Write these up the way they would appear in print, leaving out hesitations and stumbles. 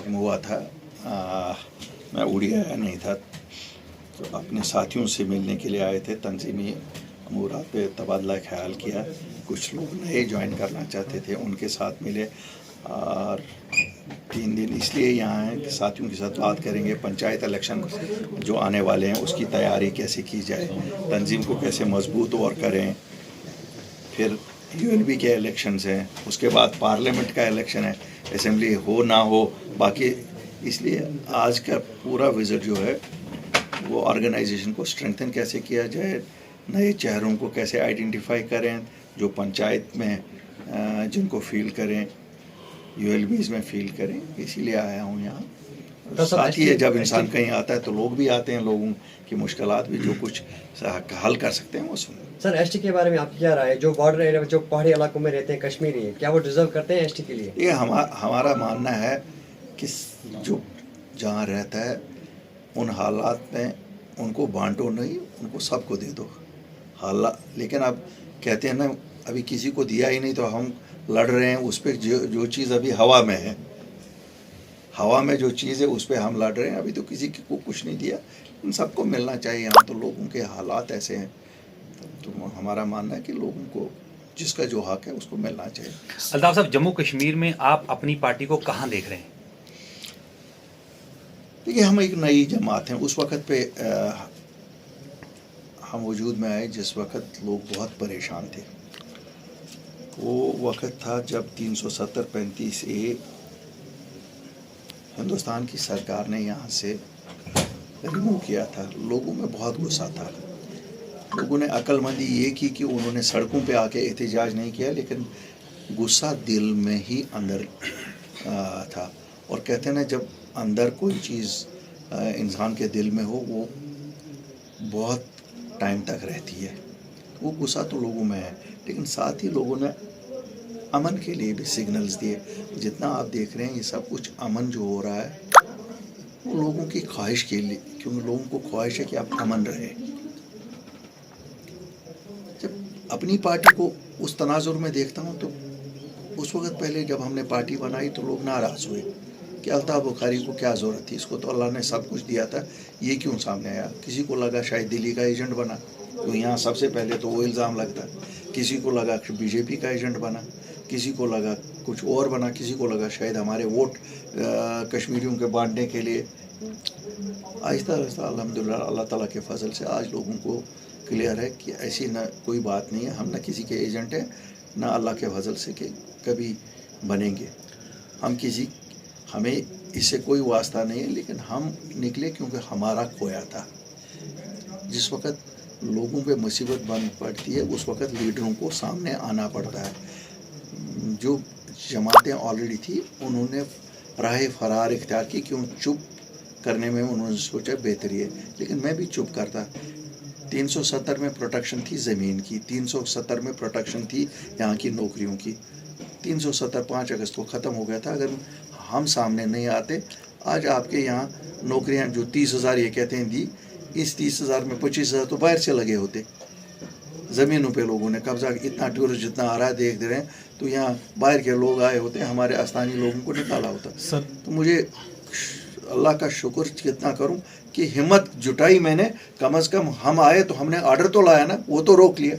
ہوا تھا میں اڑی آیا نہیں تھا، تو اپنے ساتھیوں سے ملنے کے لیے آئے تھے، تنظیمی امورات پہ تبادلہ خیال کیا، کچھ لوگ نئے جوائن کرنا چاہتے تھے، ان کے ساتھ ملے، اور 3 دن اس لیے یہاں ہیں کہ ساتھیوں کے ساتھ بات کریں گے پنچایت الیکشن جو آنے والے ہیں اس کی تیاری کیسے کی جائے، تنظیم کو کیسے مضبوط اور کریں، پھر ULB کے الیکشنز ہیں، اس کے بعد پارلیمنٹ کا الیکشن ہے، اسمبلی ہو نہ ہو، باقی اس لیے آج کا پورا وزٹ جو ہے وہ آرگنائزیشن کو اسٹرینتھن کیسے کیا جائے، نئے چہروں کو کیسے آئیڈینٹیفائی کریں، جو پنچایت میں جن کو فیل کریں، ULBs میں فیل کریں، اسی لیے آیا ہوں یہاں۔ ساتھ ہی جب انسان کہیں آتا ہے تو لوگ بھی آتے ہیں، لوگوں کی مشکلات بھی جو کچھ حل کر سکتے ہیں وہ سنیں۔ سر ایس ٹی کے بارے میں آپ کی کیا رائے ہے؟ جو بارڈر ایریا جو پہاڑی علاقوں میں رہتے ہیں کشمیری ہیں، کیا وہ ڈیزرو کرتے ہیں ایس ٹی کے لیے؟ یہ ہمارا ماننا ہے کہ جو جہاں رہتا ہے ان حالات میں ان کو بانٹو نہیں، ان کو سب کو دے دو حالات، لیکن اب کہتے ہیں نا ابھی کسی کو دیا ہی نہیں تو ہم لڑ رہے ہیں اس پہ، جو چیز ابھی ہوا میں ہے، ہوا میں جو چیز ہے اس پہ ہم لڑ رہے ہیں، ابھی تو کسی کو کچھ نہیں دیا، ان سب کو ملنا چاہیے، یہاں تو لوگوں کے حالات ایسے ہیں، تو ہمارا ماننا ہے کہ لوگوں کو جس کا جو حق ہے اس کو ملنا چاہیے۔ الطاف صاحب، جموں کشمیر میں آپ اپنی پارٹی کو کہاں دیکھ رہے ہیں؟ دیکھیے ہم ایک نئی جماعت ہیں، اس وقت پہ ہم وجود میں آئے جس وقت لوگ بہت پریشان تھے، وہ وقت تھا جب 370-35A ہندوستان کی سرکار نے یہاں سے ریموو کیا تھا، لوگوں میں بہت غصہ تھا، لوگوں نے عقل مندی یہ کی کہ انہوں نے سڑکوں پہ آ کے احتجاج نہیں کیا، لیکن غصہ دل میں ہی اندر تھا، اور کہتے ہیں نا جب اندر کوئی چیز انسان کے دل میں ہو وہ بہت ٹائم تک رہتی ہے، وہ غصہ تو لوگوں میں ہے، لیکن ساتھ ہی لوگوں نے امن کے لیے بھی سگنلز دیے، جتنا آپ دیکھ رہے ہیں یہ سب کچھ امن جو ہو رہا ہے وہ لوگوں کی خواہش کے لیے، کیونکہ لوگوں کو خواہش ہے کہ آپ امن رہے۔ جب اپنی پارٹی کو اس تناظر میں دیکھتا ہوں تو اس وقت پہلے جب ہم نے پارٹی بنائی تو لوگ ناراض ہوئے کہ الطاف بخاری کو کیا ضرورت تھی، اس کو تو اللہ نے سب کچھ دیا تھا، یہ کیوں سامنے آیا؟ کسی کو لگا شاید دلی کا ایجنٹ بنا، تو یہاں سب سے پہلے تو وہ الزام لگتا، کسی کو لگا BJP کا ایجنٹ بنا، کسی کو لگا کچھ اور بنا، کسی کو لگا شاید ہمارے ووٹ کشمیریوں کے بانٹنے کے لیے۔ آہستہ آہستہ الحمدللہ اللہ تعالیٰ کے فضل سے آج لوگوں کو کلیئر ہے کہ ایسی نہ کوئی بات نہیں ہے، ہم نہ کسی کے ایجنٹ ہیں، نہ اللہ کے فضل سے کہ کبھی بنیں گے، ہمیں اس سے کوئی واسطہ نہیں ہے، لیکن ہم نکلے کیونکہ ہمارا کھویا تھا۔ جس وقت لوگوں پہ مصیبت بن پڑتی ہے اس وقت لیڈروں کو سامنے آنا پڑتا ہے۔ جو جماعتیں آلریڈی تھی انہوں نے راہ فرار اختیار کی، کیوں چپ کرنے میں انہوں نے سوچا بہتری ہے، لیکن میں بھی چپ کرتا۔ 370 میں پروٹیکشن تھی زمین کی، 370 میں پروٹیکشن تھی یہاں کی نوکریوں کی، 370 5 اگست کو ختم ہو گیا تھا۔ اگر ہم سامنے نہیں آتے آج آپ کے یہاں نوکریاں جو 30,000 یہ کہتے ہیں دی، اس 30,000 میں 25,000 تو باہر سے لگے ہوتے، زمینوں پہ لوگوں نے قبضہ، اتنا ٹورسٹ جتنا آ رہا ہے دیکھ رہے ہیں، تو یہاں باہر کے لوگ آئے ہوتے ہیں، ہمارے آستانی لوگوں کو نکالا ہوتا۔ تو مجھے اللہ کا شکر کتنا کروں کہ ہمت جٹائی میں نے، کم از کم ہم آئے تو ہم نے آرڈر تو لایا نا، وہ تو روک لیا۔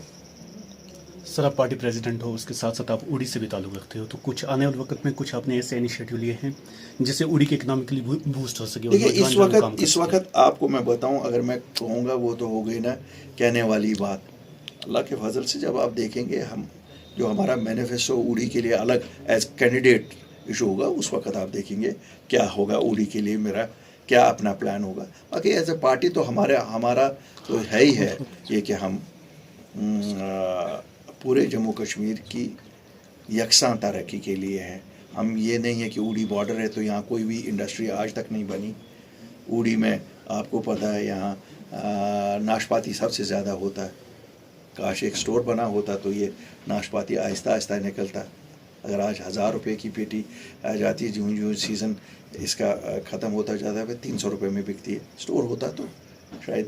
سر آپ پارٹی پریزیڈنٹ ہو، اس کے ساتھ ساتھ آپ اوڑی سے بھی تعلق رکھتے ہو، تو کچھ آنے والے وقت میں کچھ آپ نے ایسے انیشیٹو لیے ہیں جس سے اوڑی کے اکنامکلی بوسٹ ہو سکے؟ دیکھیے اس وقت آپ کو میں بتاؤں، اگر میں کہوں گا وہ تو ہو گئی نا کہنے والی بات، اللہ کے فضل سے جب آپ دیکھیں گے ہم جو ہمارا مینیفیسٹو اوڑی کے لیے الگ ایز کینڈیڈیٹ ایشو ہوگا، اس وقت آپ دیکھیں گے کیا ہوگا اوڑی کے لیے، میرا کیا اپنا پلان ہوگا۔ باقی ایز اے پارٹی تو ہمارا تو ہے ہی ہے یہ کہ ہم پورے جموں کشمیر کی یکساں ترقی کے لیے ہیں۔ ہم یہ نہیں ہے کہ اوڑی بارڈر ہے تو یہاں کوئی بھی انڈسٹری آج تک نہیں بنی۔ اوڑی میں آپ کو پتہ ہے یہاں ناشپاتی سب سے زیادہ ہوتا ہے، کاش ایک سٹور بنا ہوتا تو یہ ناشپاتی آہستہ آہستہ نکلتا۔ اگر آج 1,000 روپے کی پیٹی آ جاتی ہے، جو سیزن اس کا ختم ہوتا جاتا ہے، 300 روپے میں بکتی ہے، سٹور ہوتا تو شاید